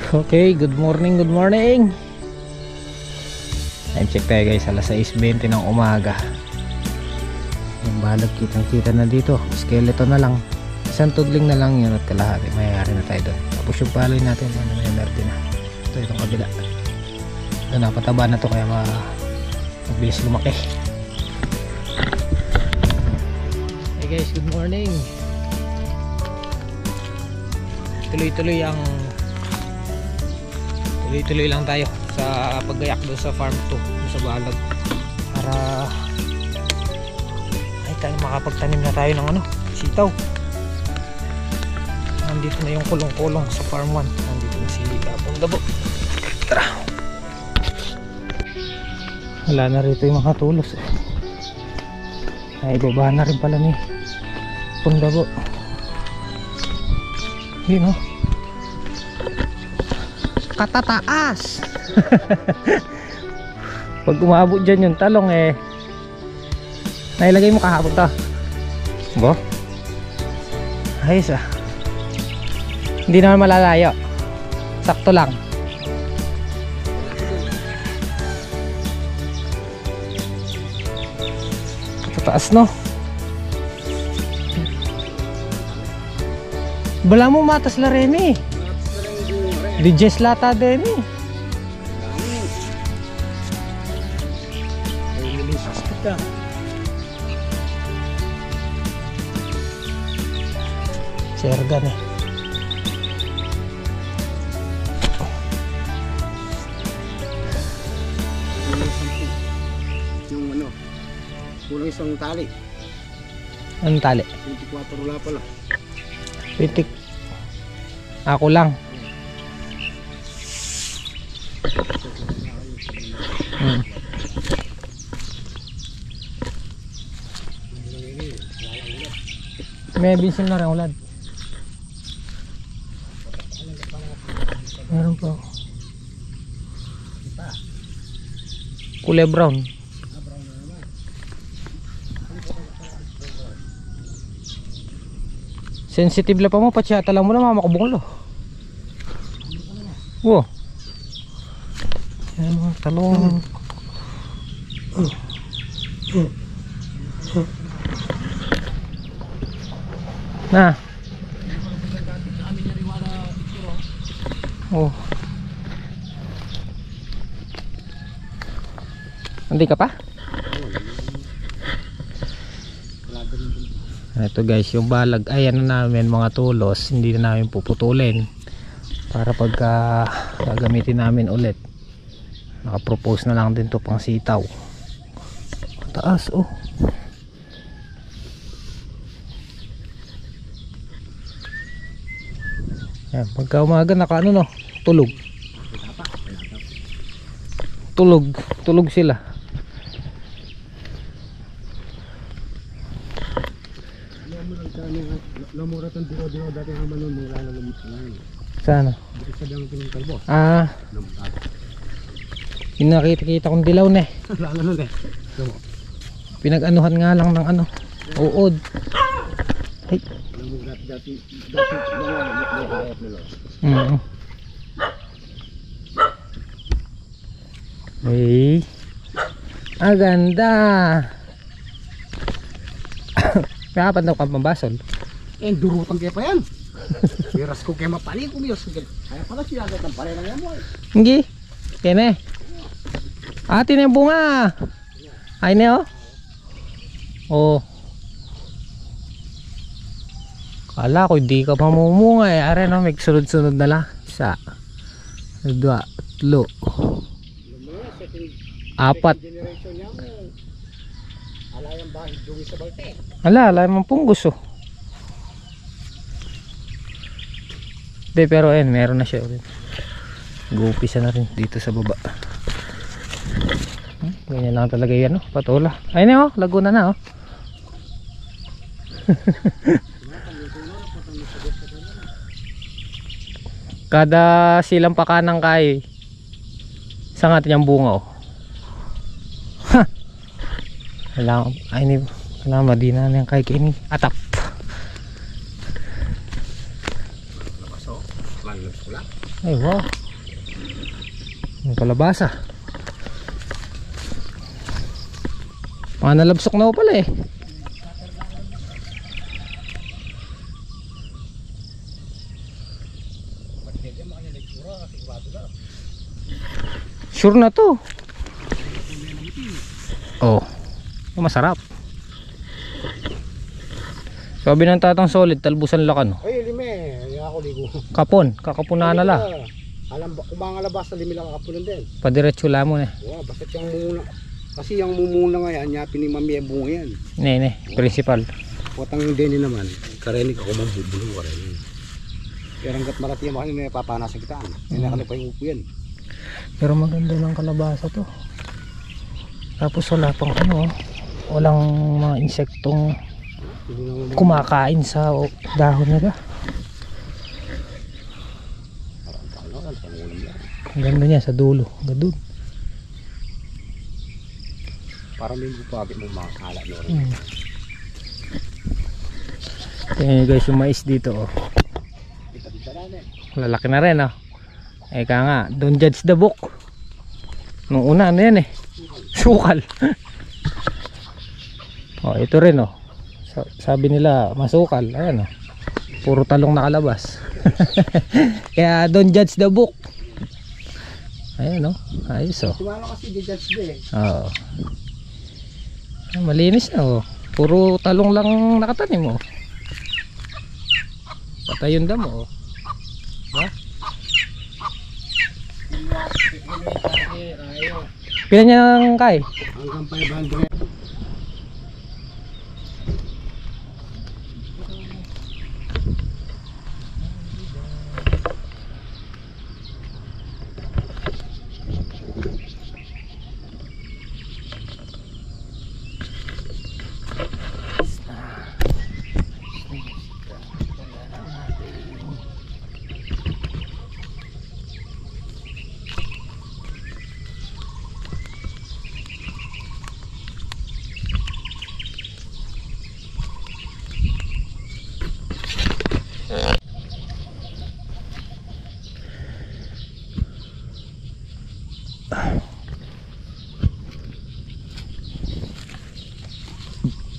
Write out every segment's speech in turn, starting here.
Okay, good morning, good morning. Time check tayo guys, alas 6:20 ng umaga. Yung balag kitang-kita na dito, skeleton na lang. Isang tudling na lang yun at kalahati, mayayari na tayo doon. Tapos yung paloy natin, ano na yung merde na. Ito itong kabila. Ito napataba na to kaya mabilis lumaki. Hey guys, good morning. Tuloy-tuloy lang tayo sa paggayak doon sa farm 2 doon sa balag para ay tayo makapagtanim na tayo ng sitaw. Nandito na yung kulong-kulong sa farm 1. Nandito na si Pundabo. Tara, wala na rito yung mga tulos ay ibaba na rin pala ni Pundabo. Yun katataas. Pag umabot dyan yung talong nailagay mo kahapon to bo? Ayos hindi naman malalayo, sakto lang. Katataas no. Bala mo matas la Remy di Jess lata din sergan yung kulang isang tali. Anong tali? 24 wala pala. 20 ako lang. May binsin na rin ulad. Meron pa kulay brown. Sensitive la pa mo, patsiyata lang mo na mamakabunglo. Wow, yan mga talong. Na oh, hindi ka pa? Ito guys, yung balag ay namin mga tulos, hindi na namin puputulin para pagka gagamitin namin ulit. Naka-propose na lang din to pang sitaw. Taas oh. Yan, pagka umaga naka tulog sila. Lamura tong dino dati nga man noon lalalamin sana. Dito sa dang tingin kalbo. Yung nakita kong dilaw na Lalalamin pinag-anuhan nga lang ng uod. Ay. Dati hey, ganda. Kapan daw ka pambasol? Durutang kaya pa yan. Piras ko kaya mapali kumiyos. Kaya pala siya agad ang pala lang yan mo Hindi. Kene. Atin yung bunga. Ay ne oh. Kala ko hindi ka mamumunga Are may sunod-sunod na lang. 1, 2, 3, 4. Alayang bahid dungi sa balte. Alayang punggus pero meron na siya ulit. Gupisa na rin dito sa baba. Ganyan lang talaga yan patula. Ayun lago na kada silang pakanang kay isang atin yung bunga kailangan madina na yung kay kini atap. Ay wow. May kalabasa. Mga nalabsok na po pala eh. Sure na to. Oh, masarap. Sabi ng tatang solid, talbusan lakan. Ay, lime. Ay, ako ligo. Kapon, kakapunan na la. Alam ba, kung mga labas na limi lang kapunan din. Padiretso lamon eh. Wow, basta yung mumuna. Kasi yung mumuna nga yan, yapin ni mami ang bunga yan. Ne, principal. Watang din naman, karenig ako mambubulong ka rin. Pero hanggat marati yung makanya na papanasa kita. Hindi na pa yung upo yan. Pero maganda ng kalabasa to. Tapos wala pang ano, walang mga insektong kumakain sa dahon nila. Ang ganda niya sa dulo, gadun. Parang may bupagi mo makakala no rin. Tingnan nyo guys yung mais dito oh. Lalaki na rin oh. Eka nga, don't judge the book. Nung una ano yan eh, sukal. Oh, ito rin oh. Sabi nila masukal, ayan oh. Puro talong nakalabas. Kaya don't judge the book. Ayan oh, ayos oh. Tumalo kasi di judge ba eh. Oo. Malinis na oh. Puro talong lang nakatanim oh. Patay yung damo oh. Ha? Pila niya ng kay? Hanggang 500.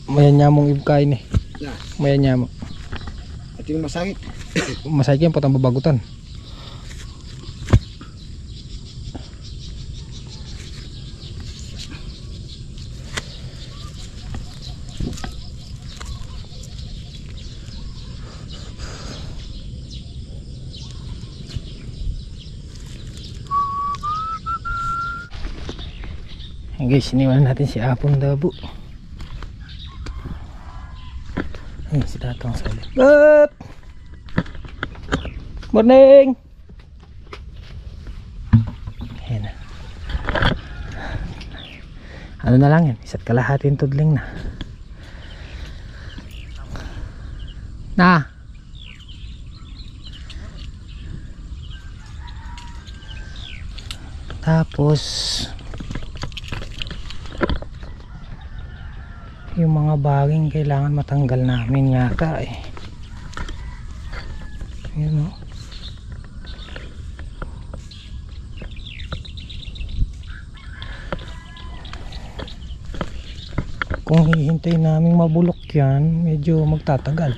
Mayan niya mong ibkain eh. Mayan niya mo. At yung masakit. Masakit yan patang babagutan. Guys, iniwan natin si Apong Dabo. Ay, si Tatang Solid. Up! Morning! Ayan na. Ano na lang yan? Isa't kalahating tudling na. Na! Tapos yung mga baging kailangan matanggal namin yata eh. Ayan o. Kung hihintay namin mabulok yan, medyo magtatagal.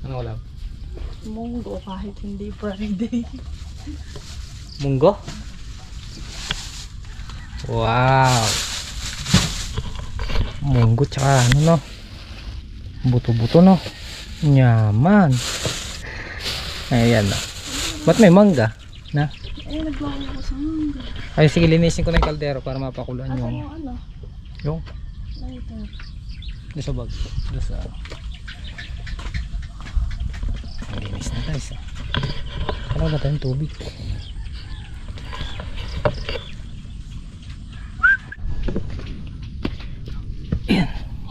Ano wala? Munggo kahit hindi Friday. Munggo? Wow. Munggo tsaka ano no, buto-buto no, nyaman. Ayan na. Ba't may mangga na? Eh, nagbawa ako sa munggo. Ay sige, linisin ko na yung kaldero para mapakuluan Asan yung yung ano? yung Lighter. doon sa bag, doon sa linis na guys. Ano ba tayong tubig?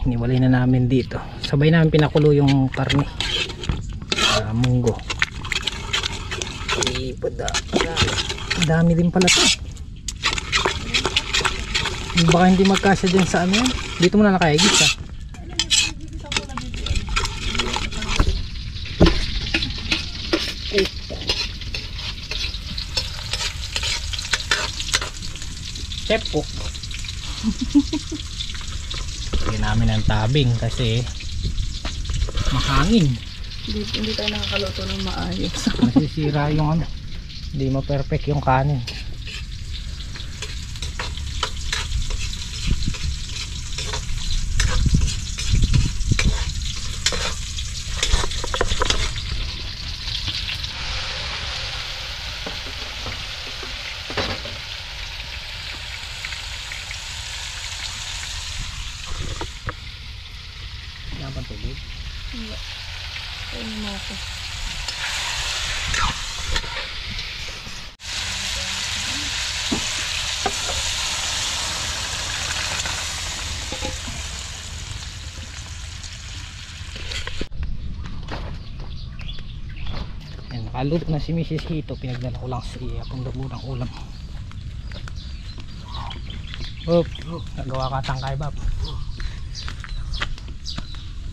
Hiniwalay na namin dito. Sabay namin pinakulo yung karne. Munggo. Dami din pala to. Baka hindi magkasya dyan sa ano yan. Dito muna nakaigit ha. chef cook. Lagyan namin ng tabing kasi mahangin. Hindi tayo nakakaluto ng maayos. Nasisira yung ano, hindi ma-perfect yung kanin. Yan bang tubig? Hindi. Ayun mo ako. Yan, nakaluto na si Mrs. Hito. Pinagdala ko lang si Apong Dabo ng ulam. Oop, nagawa ka tangkay bab.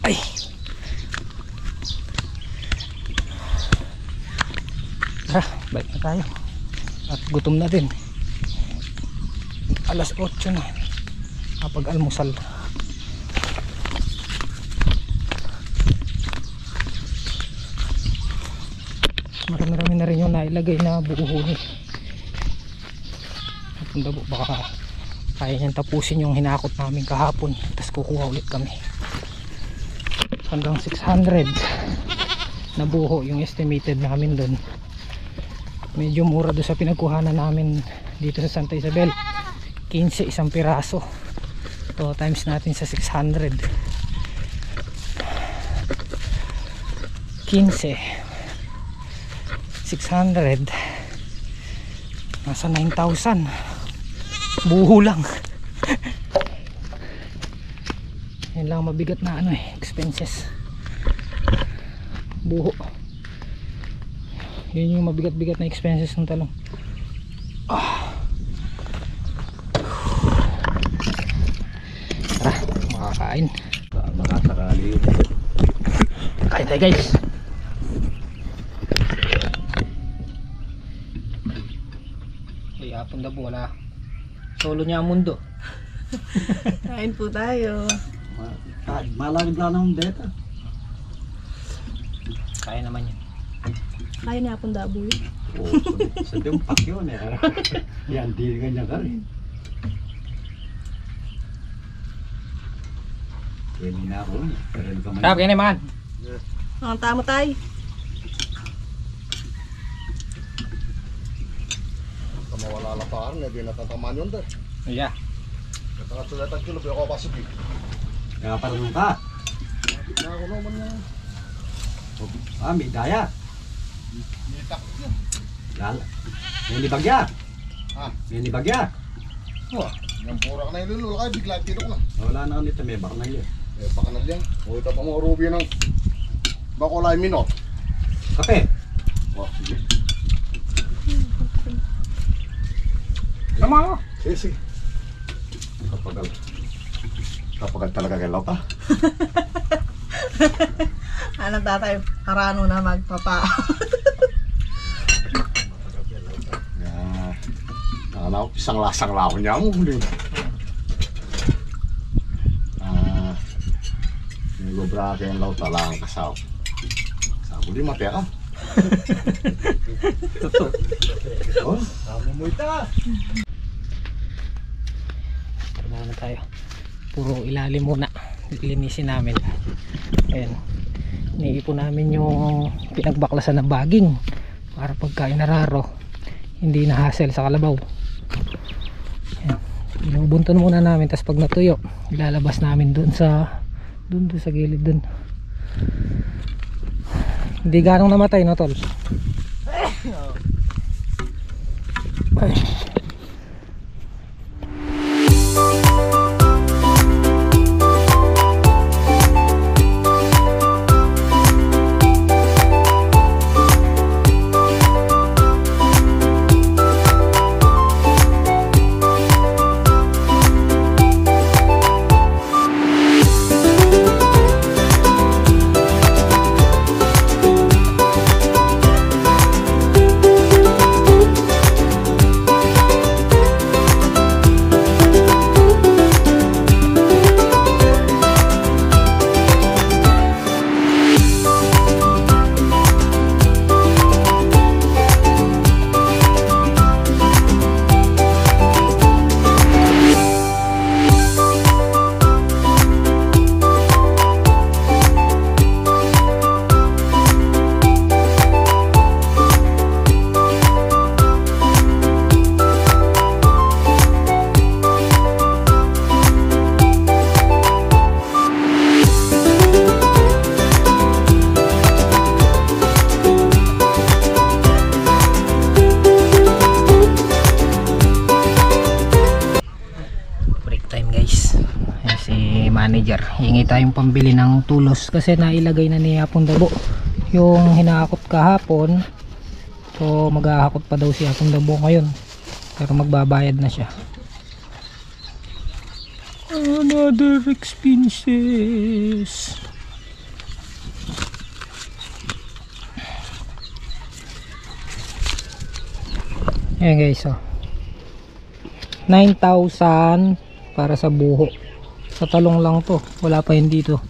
Ay! Tara, balik na tayo. At gutom na din. Alas 8 na. Kapag almusal. Marami-rami na rin yung nailagay na buuhuni. Apong Dabo, baka kaya niyang tapusin yung hinakot namin kahapon. Tapos kukuha ulit kami. Hanggang 600 na buho yung estimated namin doon. Medyo mura doon sa pinagkuhanan namin dito sa Santa Isabel. 15 isang piraso. So times natin sa 600. 15 600 nasa 9,000 buho lang. Yan lang mabigat na ano expenses, buho. Yun yung mabigat-bigat na expenses ng talong. Tara, makakain. Makasakali. Kain tayo guys. Ay, Apong Dabo, wala. Solo niya ang mundo. Kain po tayo. Malagid lang ng beta. Kaya naman yan. Kain na Apong Dabo yun. Oo, sa dumpak yun eh. Yan, di ganyan ka rin. Pwede na ako. Pero hindi ka man. Kaya na man. Ang tama tayo. Mawala laparan, hindi natatamaan yun dahil. Yeah. Katulad kilo, pero ako pasok eh. Kaya parang ka. Na ako naman yan. May daya. May takot yun. Lala. May nibagya. Ah. May nibagya. Wah, yung pura ka na yung lulula kayo, bigla tilok na. Wala na nito, may baknal yun. Baka na diyan. O ito pa mga ruby ng bakulay minot. Kape. Wah, sige. Tama ako. Sige. Kapagal talaga kay Lauta. Ano tatay? Karano na magpapa. Yan. Nakalaw, isang lasang laho niya mo. Nilobra kay Lauta lang kasaw. Sabi di matera. Oh, sabi mo ita. Tara na tayo. Puro ilalim muna. Linisin namin. Ayan. Niipon namin yung pinagbaklasan ng baging para pagka inararo hindi na hassle sa kalabaw. Ayan. Binubunton muna namin, tapos pag natuyo ilalabas namin dun sa gilid dun. Hindi ganong namatay, no tol? Ay. manager. Hingi tayong pambili ng tulos kasi nailagay na ni Hapon Dabo yung hinahakot kahapon. So maghahakot pa daw si Hapon Dabo ngayon, pero magbabayad na siya. Another expenses. Ayan guys, so 9,000 para sa buho. Sa talong lang to, wala pa yun dito.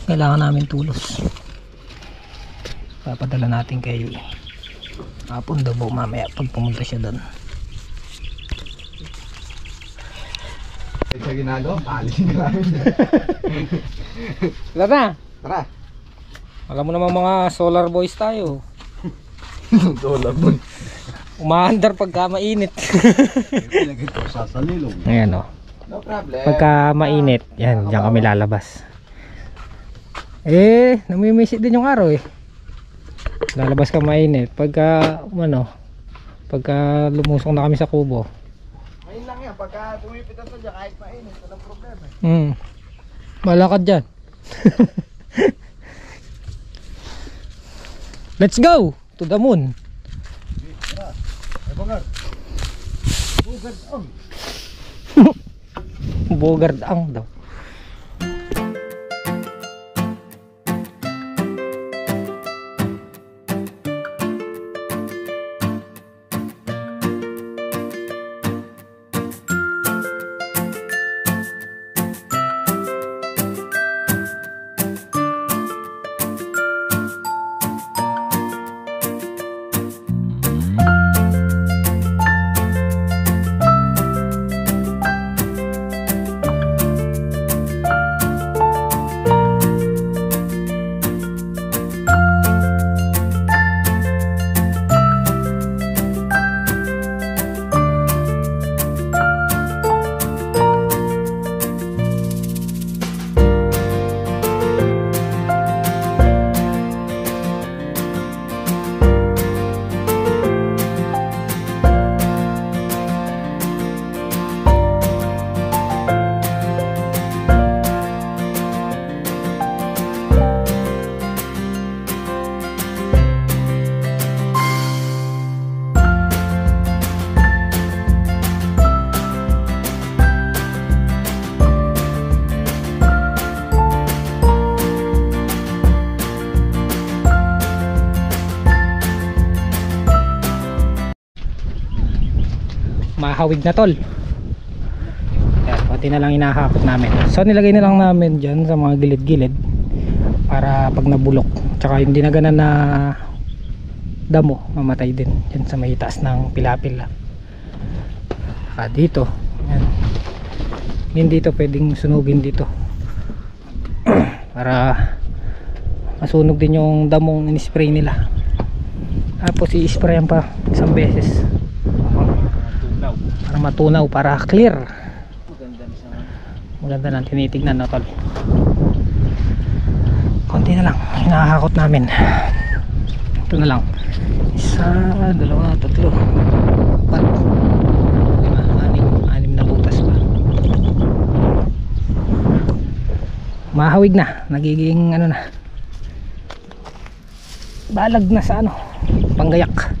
Kailangan namin tulos. Papadala natin kay Hapon Dabo mamaya pag pumunta siya doon. Sa ginagawa, paalisin ka namin. Wala na. Tara. Alam mo naman mga solar boys tayo. Dollar boy. Umaandar pagka mainit. Ilagay ko sa salilong. Ayan o. No problem. Pagka mainit, yan, diyan kami lalabas. Namimisit din yung araw eh. Lalabas ka mainit. Pagka lumusong na kami sa kubo. Ngayon lang yan, pagka pumipit na dyan, kahit mainit, walang problema. Malakad dyan. Let's go to the moon. Bogard ang daw. Mahawig na tol. Yan, pati na lang inahakot namin. So nilagay na lang namin dyan sa mga gilid-gilid para pag nabulok, tsaka yung dinaganan na damo mamatay din dyan sa may taas ng pilapil. Dito yan. Hindi dito pwedeng sunugin dito para masunog din yung damong in-spray nila. Tapos i-sprayan pa isang beses para matunaw, para clear. Maganda na tinitignan na tol. Konti na lang hinahakot namin. Ito na lang, 1, 2, 3, 4, 5, 6 na butas pa. Mahawig na, nagiging ano na, balag na sa ano, panggayak.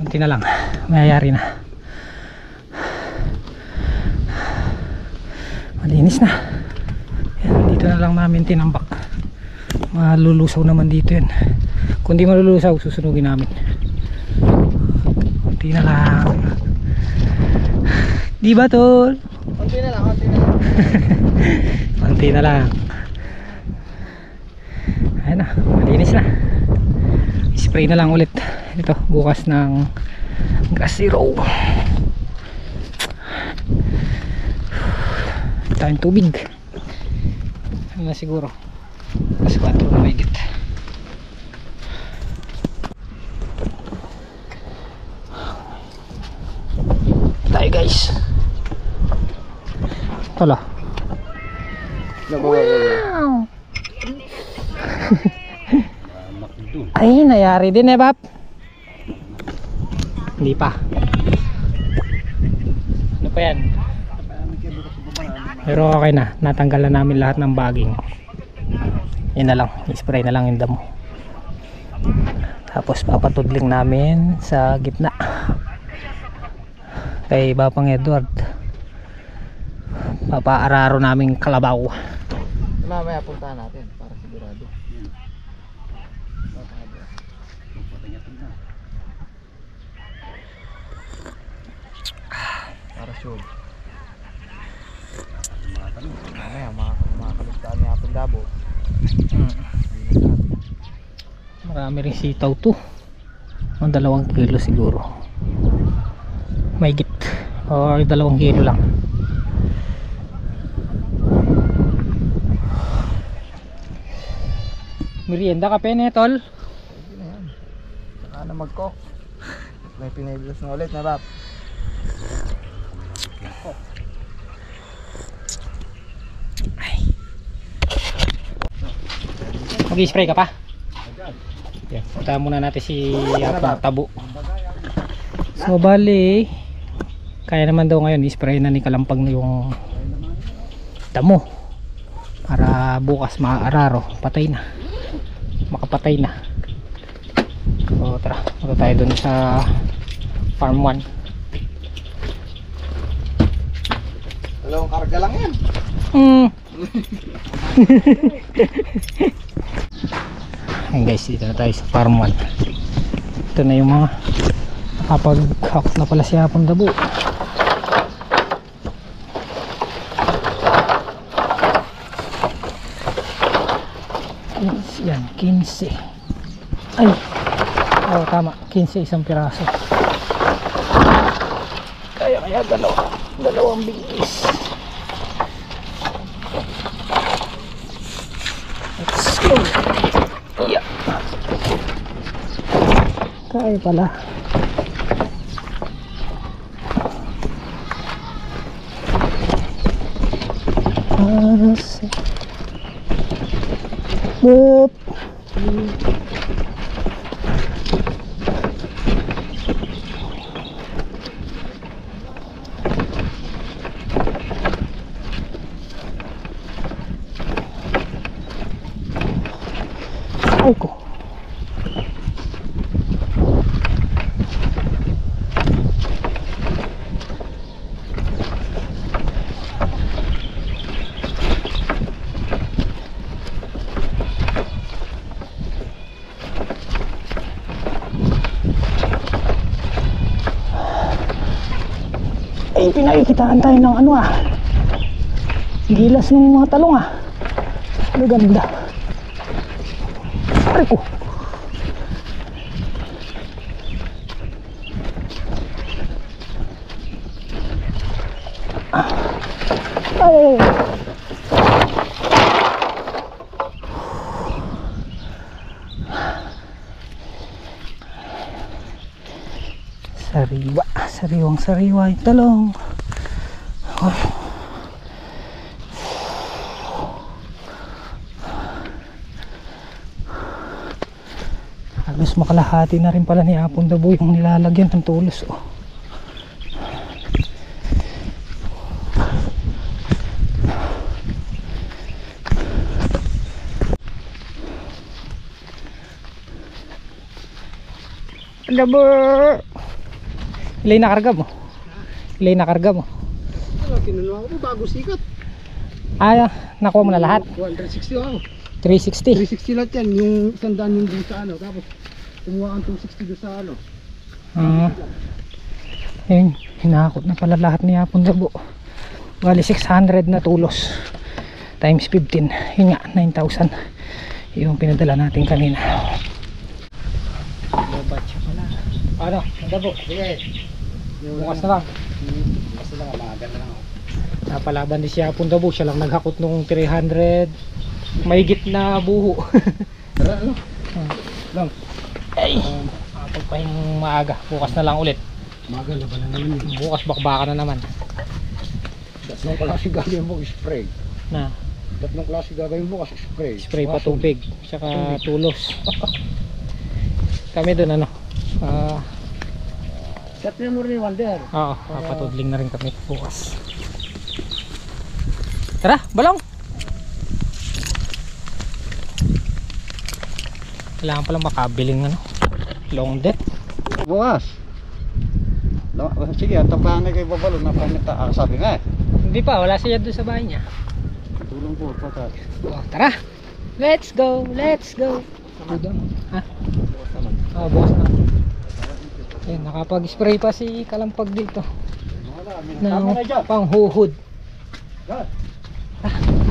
Konti na lang, mayayari na. Malinis na. Yan, dito na lang namin tinambak. Malulusaw naman dito yan. Kung di malulusaw, susunugin namin. Konti na lang. Di ba tol? Konti na lang, konti na lang. Konti na lang. Ayan na, malinis na. Spray na lang ulit. Ito, bukas ng gas zero. Tayong tubig. Ano na siguro? Mas 4 na mahigit. Tayo guys. Tala. Wow! Ay, nayari din eh, Bap. Hindi pa. Ano pa yan? Pero okay na. Natanggal na namin lahat ng bagging. Yan na lang. I-spray na lang yung damo. Tapos papatudling namin sa gitna. Kay Bapang Edward. Papaararo namin kalabaw. Mamaya puntahan natin para sigurado. Para sure. Mamaya makakaligtaan niya akong dabo. Marami rin sitaw to. Ang 2 kilo siguro. Mahigit. O 2 kilo lang. Merienda ka pene, tol. Hindi na yan. Saka na mag-cook. May pinaibilas na ulit na Bap. Mag-spray ka pa? Yan. Punta muna natin si Apong Tabo. So bali, kaya naman daw ngayon i-spray na ni Kalampag na yung damo. Para bukas maaararo, patay na. Makapatay na. So tara, punta tayo dun sa farm 1. Dalawang karga lang yan. Ayan guys, dito na tayo sa farm 1. Ito na yung mga nakapag-hakot na pala si Apong Dabo. Yan, 15. Ay, oh, tama, 15 isang piraso. Kaya dalawang bigis. Let's go. Yeah. Kaya pala. Boop. Ay ko. Ay, pinakikitaan tayo ng ano gilas ng mga talong ano ganda. Ay ko. Ay. Sariwang sariwa yung talong. Halos makalahati na rin pala ni Apong Dabo yung nilalagyan ng tulos. Dabo! Ilay nakarga mo? Ilay nakarga mo? Kinuha ko bago sikat. Nakuha mo na lahat? 160 ako. 360? 360 lahat yan. Yung 100 yung doon sa ano. Tapos kumuha ang 260 doon sa ano. Ayun, hinakot na pala lahat ni Apong Dabo. Bali 600 na tulos times 15. Yun nga, 9,000 yung pinadala natin kanina. Batch pala. Ano? Dabo? Sige. Bukas na lang. Bukas na lang. Maaga na lang ako. Napalaban din si Apong Dabo. Siya lang naghakot nung 300 mahigit na buho. Tara, ano? Lang. Ay, pagpahing maaga. Bukas na lang ulit. Maaga na ba na naman yun? Bukas bakbaka na naman. Tatlong klase gagawin mo spray. Na Tatlong klase gagawin mo kasi spray. spray pa tubig, tsaka tulos. Kami doon ano. Set mo rin Wonder. Oo, papatudling na rin kami bukas. Tara, balong! Kailangan palang makabiling ano, long deck. Bukas. Sige, tapahan na kayo babalo na pamita. Sabi nga eh. Hindi pa, wala siya doon sa bahay niya. Tulong po, patat. Oh, tara! Let's go! Let's go! Ha? Oh, bukas na. Ayun, nakapag-spray pa si Kalampag dito. Tama na dyan. Panghuhod. Dyan.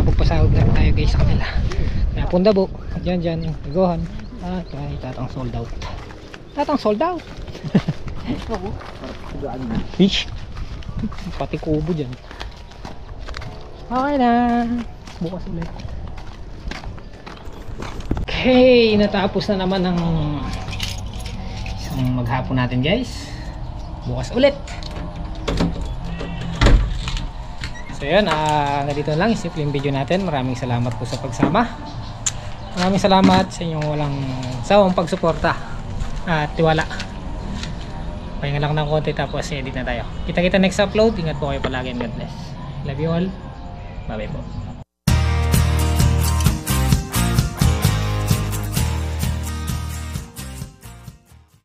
Magpasahod na rin tayo guys sa kanila. Kaya Pundabo, dyan, Iguhan. At kaya tatang sold out. Tatang sold out. Fish. Pati kubo dyan. Okay na. Bukas ulit. Okay, natapos na naman ang isang maghapon natin guys. Bukas ulit. So yun, ganito lang simple yung video natin. Maraming salamat po sa pagsama. Maraming salamat sa inyong walang sawang pagsuporta at tiwala. Pahinga lang ng konti tapos edit na tayo. Kita-kita next upload. Ingat po kayo palagi and God bless. Love you all. Bye bye po.